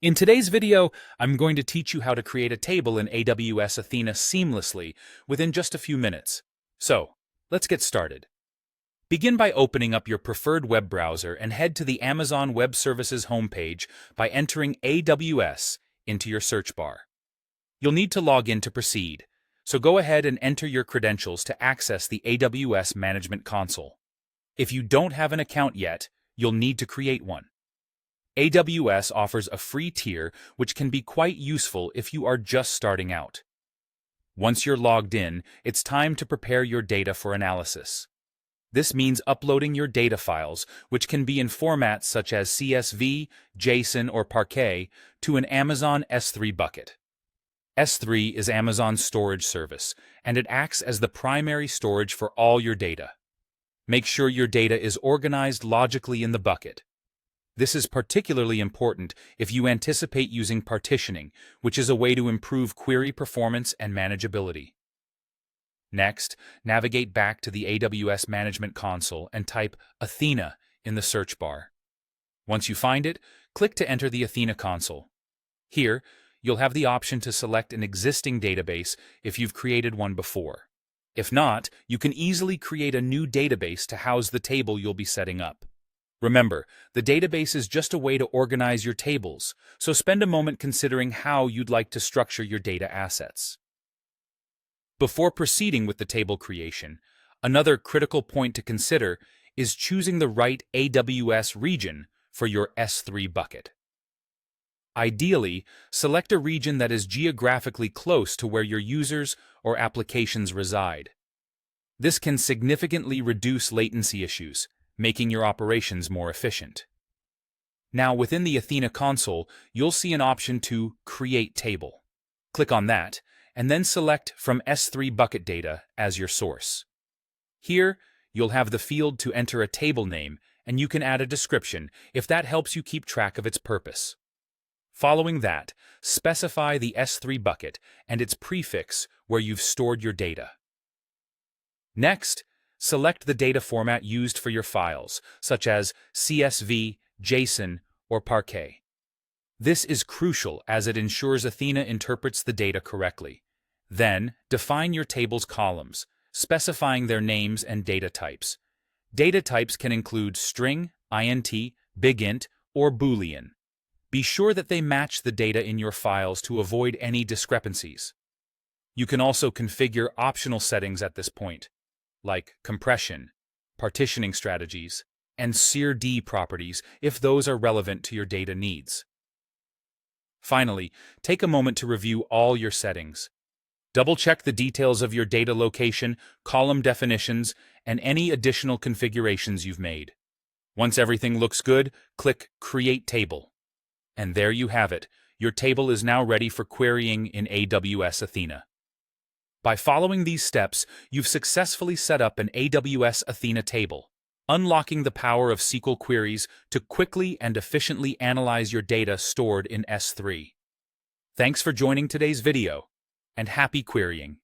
In today's video, I'm going to teach you how to create a table in AWS Athena seamlessly within just a few minutes. So, let's get started. Begin by opening up your preferred web browser and head to the Amazon Web Services homepage by entering AWS into your search bar. You'll need to log in to proceed, so go ahead and enter your credentials to access the AWS Management Console. If you don't have an account yet, you'll need to create one. AWS offers a free tier which can be quite useful if you are just starting out. Once you're logged in, it's time to prepare your data for analysis. This means uploading your data files, which can be in formats such as CSV, JSON, or Parquet, to an Amazon S3 bucket. S3 is Amazon's storage service, and it acts as the primary storage for all your data. Make sure your data is organized logically in the bucket. This is particularly important if you anticipate using partitioning, which is a way to improve query performance and manageability. Next, navigate back to the AWS Management Console and type Athena in the search bar. Once you find it, click to enter the Athena console. Here, you'll have the option to select an existing database if you've created one before. If not, you can easily create a new database to house the table you'll be setting up. Remember, the database is just a way to organize your tables, so spend a moment considering how you'd like to structure your data assets. Before proceeding with the table creation, another critical point to consider is choosing the right AWS region for your S3 bucket. Ideally, select a region that is geographically close to where your users or applications reside. This can significantly reduce latency issues, making your operations more efficient. Now, within the Athena console, you'll see an option to Create Table. Click on that, and then select from S3 Bucket Data as your source. Here, you'll have the field to enter a table name, and you can add a description if that helps you keep track of its purpose. Following that, specify the S3 bucket and its prefix where you've stored your data. Next, select the data format used for your files, such as CSV, JSON, or Parquet. This is crucial as it ensures Athena interprets the data correctly. Then, define your table's columns, specifying their names and data types. Data types can include string, int, big int, or boolean. Be sure that they match the data in your files to avoid any discrepancies. You can also configure optional settings at this point, like compression, partitioning strategies, and SIR-D properties if those are relevant to your data needs. Finally, take a moment to review all your settings. Double-check the details of your data location, column definitions, and any additional configurations you've made. Once everything looks good, click Create Table. And there you have it. Your table is now ready for querying in AWS Athena. By following these steps, you've successfully set up an AWS Athena table, unlocking the power of SQL queries to quickly and efficiently analyze your data stored in S3. Thanks for joining today's video, and happy querying!